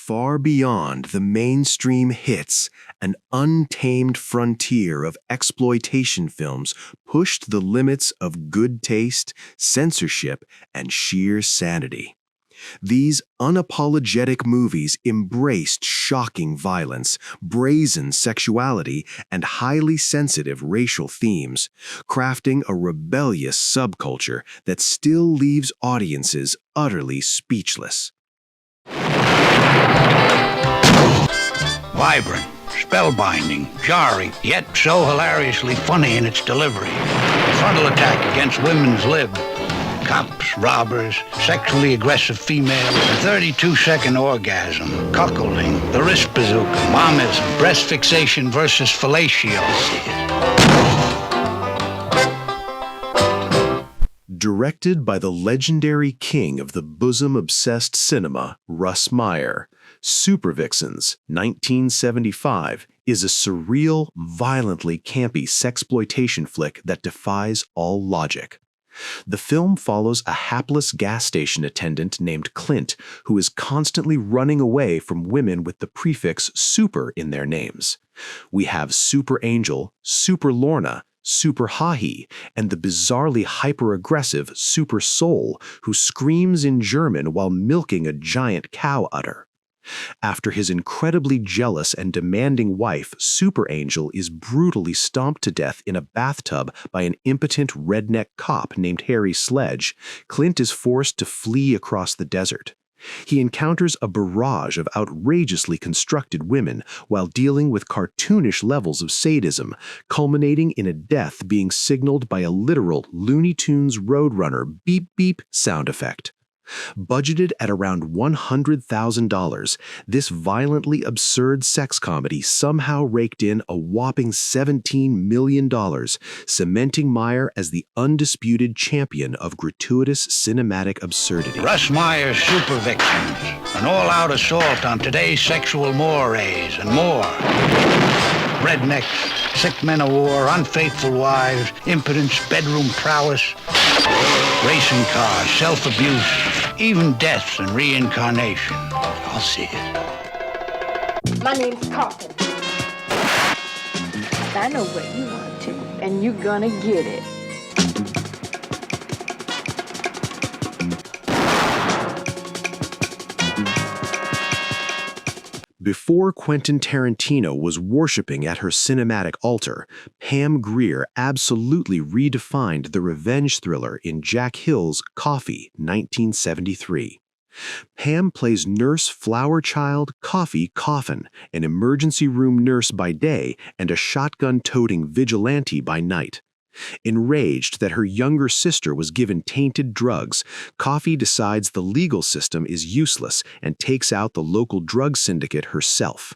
far beyond the mainstream hits, an untamed frontier of exploitation films pushed the limits of good taste, censorship, and sheer sanity. These unapologetic movies embraced shocking violence, brazen sexuality, and highly sensitive racial themes, crafting a rebellious subculture that still leaves audiences utterly speechless. Vibrant, spellbinding, jarring, yet so hilariously funny in its delivery. The frontal attack against women's lib. Cops, robbers, sexually aggressive females, a 32-second orgasm, cuckolding, the wrist bazooka, momism, breast fixation versus fellatio. Directed by the legendary king of the bosom-obsessed cinema, Russ Meyer, Supervixens, 1975, is a surreal, violently campy sexploitation flick that defies all logic. The film follows a hapless gas station attendant named Clint who is constantly running away from women with the prefix super in their names. We have Super Angel, Super Lorna, Super Hahi, and the bizarrely hyper-aggressive Super Soul who screams in German while milking a giant cow udder. After his incredibly jealous and demanding wife, Super Angel, is brutally stomped to death in a bathtub by an impotent redneck cop named Harry Sledge, Clint is forced to flee across the desert. He encounters a barrage of outrageously constructed women while dealing with cartoonish levels of sadism, culminating in a death being signaled by a literal Looney Tunes Roadrunner beep-beep sound effect. Budgeted at around $100,000, this violently absurd sex comedy somehow raked in a whopping $17 million, cementing Meyer as the undisputed champion of gratuitous cinematic absurdity. Russ Meyer's Supervixens, an all-out assault on today's sexual mores and more. Rednecks, sick men of war, unfaithful wives, impotence, bedroom prowess, racing cars, self-abuse, even death and reincarnation. I'll see it. My name's Coffy. I know what you want to, and you're gonna get it. Before Quentin Tarantino was worshipping at her cinematic altar, Pam Grier absolutely redefined the revenge thriller in Jack Hill's Coffy, 1973. Pam plays nurse flower child Coffy Coffin, an emergency room nurse by day and a shotgun-toting vigilante by night. Enraged that her younger sister was given tainted drugs, Coffy decides the legal system is useless and takes out the local drug syndicate herself.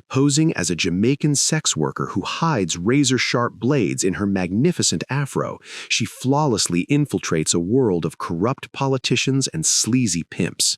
Posing as a Jamaican sex worker who hides razor-sharp blades in her magnificent afro, she flawlessly infiltrates a world of corrupt politicians and sleazy pimps.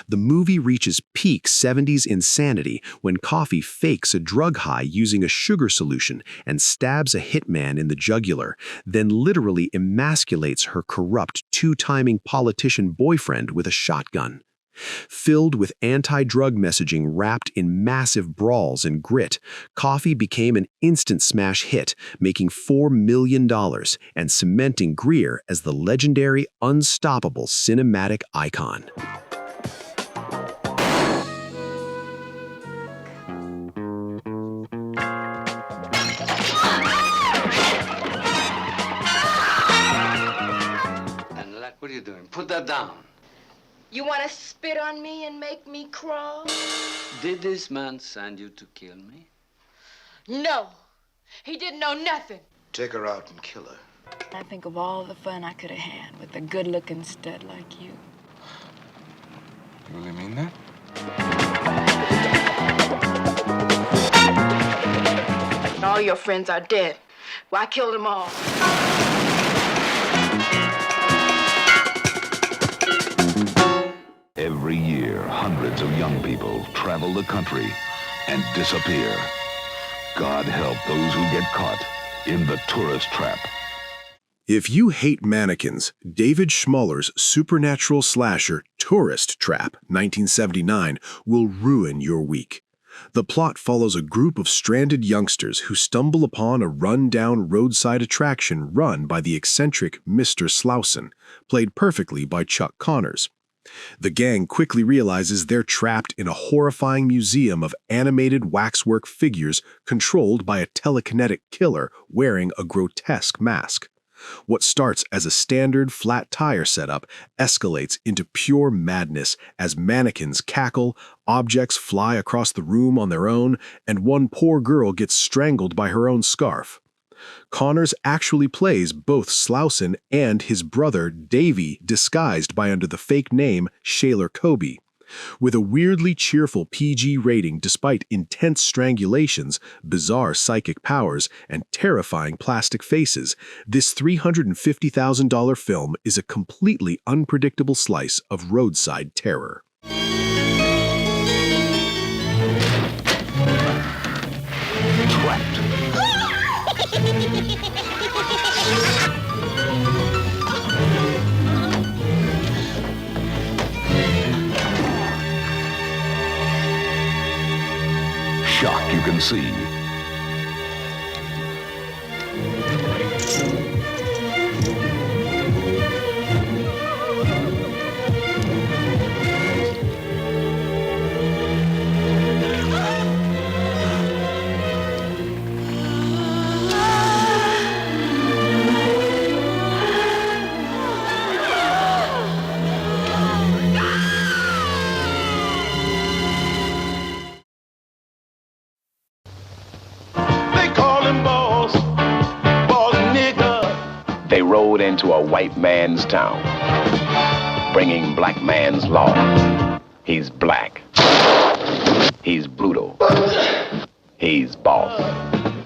The movie reaches peak 70s insanity when Coffy fakes a drug high using a sugar solution and stabs a hitman in the jugular, then literally emasculates her corrupt two-timing politician boyfriend with a shotgun. Filled with anti-drug messaging wrapped in massive brawls and grit, Coffy became an instant smash hit, making $4 million and cementing Grier as the legendary, unstoppable cinematic icon. What are you doing? Put that down. You want to spit on me and make me crawl? Did this man send you to kill me? No. He didn't know nothing. Take her out and kill her. I think of all the fun I could have had with a good-looking stud like you. You really mean that? All your friends are dead. Well, I killed them all. Every year, hundreds of young people travel the country and disappear. God help those who get caught in the tourist trap. If you hate mannequins, David Schmuller's supernatural slasher Tourist Trap, 1979, will ruin your week. The plot follows a group of stranded youngsters who stumble upon a run-down roadside attraction run by the eccentric Mr. Slauson, played perfectly by Chuck Connors. The gang quickly realizes they're trapped in a horrifying museum of animated waxwork figures controlled by a telekinetic killer wearing a grotesque mask. What starts as a standard flat tire setup escalates into pure madness as mannequins cackle, objects fly across the room on their own, and one poor girl gets strangled by her own scarf. Connors actually plays both Slauson and his brother Davey disguised by under the fake name Shaler Kobe. With a weirdly cheerful PG rating despite intense strangulations, bizarre psychic powers, and terrifying plastic faces, this $350,000 film is a completely unpredictable slice of roadside terror. Trapped. Shock you can see. They rode into a white man's town, bringing black man's law. He's black. He's brutal. He's boss.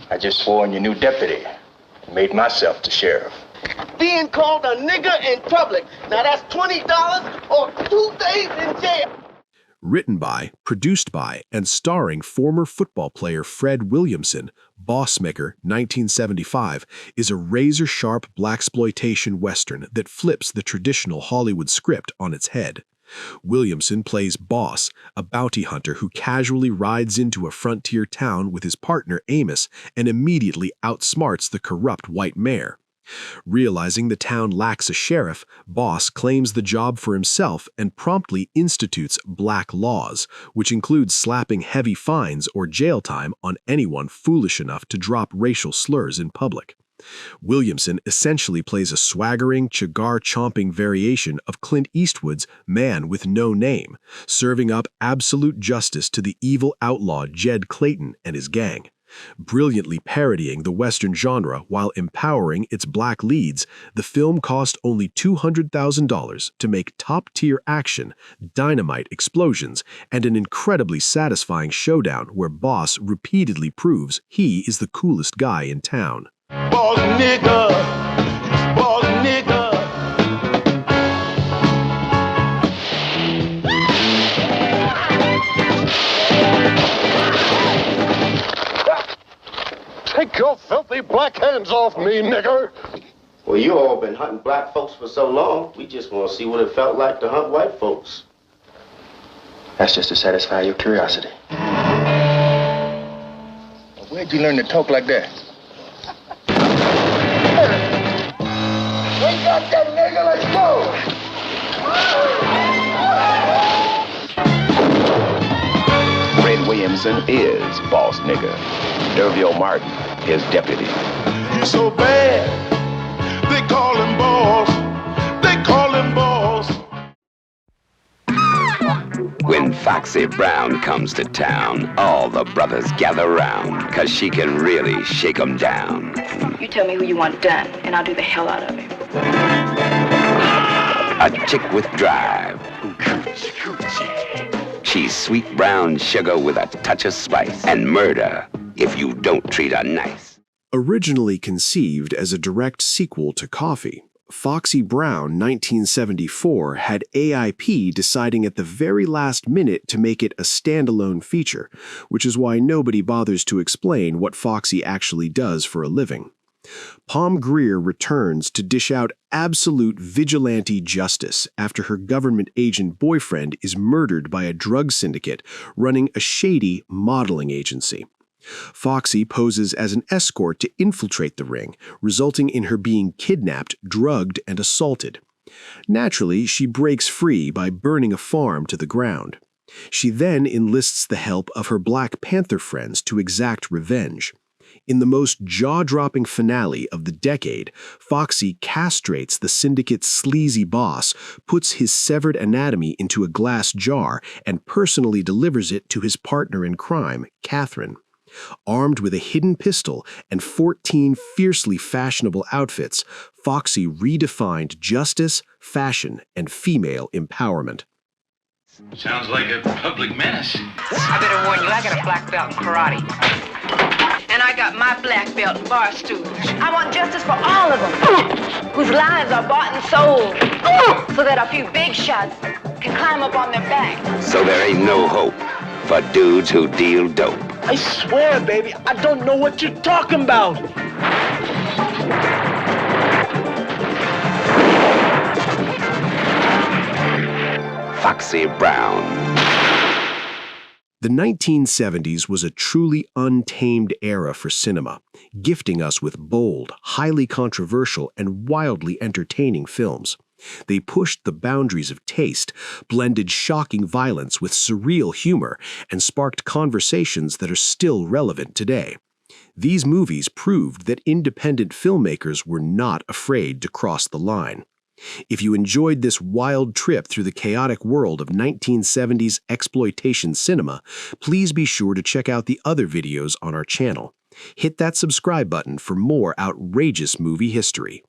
I just swore in your new deputy and made myself the sheriff. Being called a nigger in public. Now that's $20 or 2 days in jail. Written by, produced by, and starring former football player Fred Williamson, Bossmaker, 1975, is a razor-sharp blaxploitation western that flips the traditional Hollywood script on its head. Williamson plays Boss, a bounty hunter who casually rides into a frontier town with his partner Amos and immediately outsmarts the corrupt white mayor. Realizing the town lacks a sheriff, Boss claims the job for himself and promptly institutes black laws, which include slapping heavy fines or jail time on anyone foolish enough to drop racial slurs in public. Williamson essentially plays a swaggering, cigar-chomping variation of Clint Eastwood's Man with No Name, serving up absolute justice to the evil outlaw Jed Clayton and his gang. Brilliantly parodying the Western genre while empowering its black leads, the film cost only $200,000 to make top-tier action, dynamite explosions, and an incredibly satisfying showdown where Boss repeatedly proves he is the coolest guy in town. Boss nigger, boss nigger. Take your filthy black hands off me, nigger! Well, you all been hunting black folks for so long, we just want to see what it felt like to hunt white folks. That's just to satisfy your curiosity. Where'd you learn to talk like that? We got that nigga, let's go! Fred Williamson is Boss Nigger. Derville Martin, his deputy. He's so bad, they call him boss. They call him boss. When Foxy Brown comes to town, all the brothers gather round, 'cause she can really shake 'em down. You tell me who you want done, and I'll do the hell out of him. A chick with drive. She's sweet brown sugar with a touch of spice, and murder if you don't treat her nice. Originally conceived as a direct sequel to Coffy, Foxy Brown 1974 had AIP deciding at the very last minute to make it a standalone feature, which is why nobody bothers to explain what Foxy actually does for a living. Palm Greer returns to dish out absolute vigilante justice after her government agent boyfriend is murdered by a drug syndicate running a shady modeling agency. Foxy poses as an escort to infiltrate the ring, resulting in her being kidnapped, drugged, and assaulted. Naturally, she breaks free by burning a farm to the ground. She then enlists the help of her Black Panther friends to exact revenge. In the most jaw-dropping finale of the decade, Foxy castrates the syndicate's sleazy boss, puts his severed anatomy into a glass jar, and personally delivers it to his partner in crime, Catherine. Armed with a hidden pistol and 14 fiercely fashionable outfits, Foxy redefined justice, fashion, and female empowerment. Sounds like a public menace. I better warn you, I got a black belt in karate. And I got my black belt in bar stools. I want justice for all of them, whose lives are bought and sold, so that a few big shots can climb up on their back. So there ain't no hope for dudes who deal dope. I swear, baby, I don't know what you're talking about. Foxy Brown. The 1970s was a truly untamed era for cinema, gifting us with bold, highly controversial, and wildly entertaining films. They pushed the boundaries of taste, blended shocking violence with surreal humor, and sparked conversations that are still relevant today. These movies proved that independent filmmakers were not afraid to cross the line. If you enjoyed this wild trip through the chaotic world of 1970s exploitation cinema, please be sure to check out the other videos on our channel. Hit that subscribe button for more outrageous movie history.